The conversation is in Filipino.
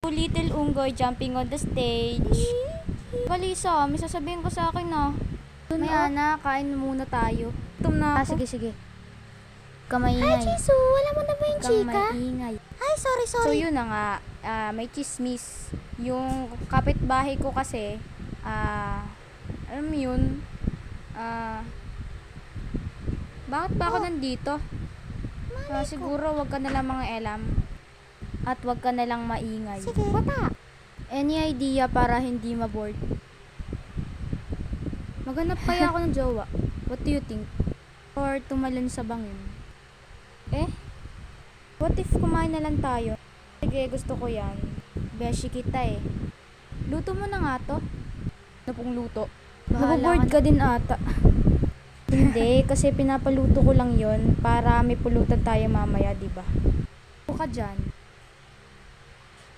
Little Unggoy jumping on the stage. Kalisa, may sasabihin ko sa akin na. Mayana, kain muna tayo. Gutom na ako. Sige. Kamaingay. Hi, Jisoo! Wala mo na ba yung chika? Kamaingay. Ay, sorry. So yun na nga, may chismis. Yung kapitbahay ko kasi, alam mo yun, bakit ba ako nandito? Siguro wag ka na lang mga elam. At wag ka na lang maingay. Sige, bata. Any idea para hindi ma-bored? Maghanap kaya ako ng jowa. What do you think? Or tumalon sa bangin? What if kumain na lang tayo? Sige, gusto ko yan. Beshi kita eh. Luto mo na nga to. Ano pong luto? Naboboard ka din ata. Hindi, kasi pinapaluto ko lang yon para may pulutan tayo mamaya, diba? Buka dyan.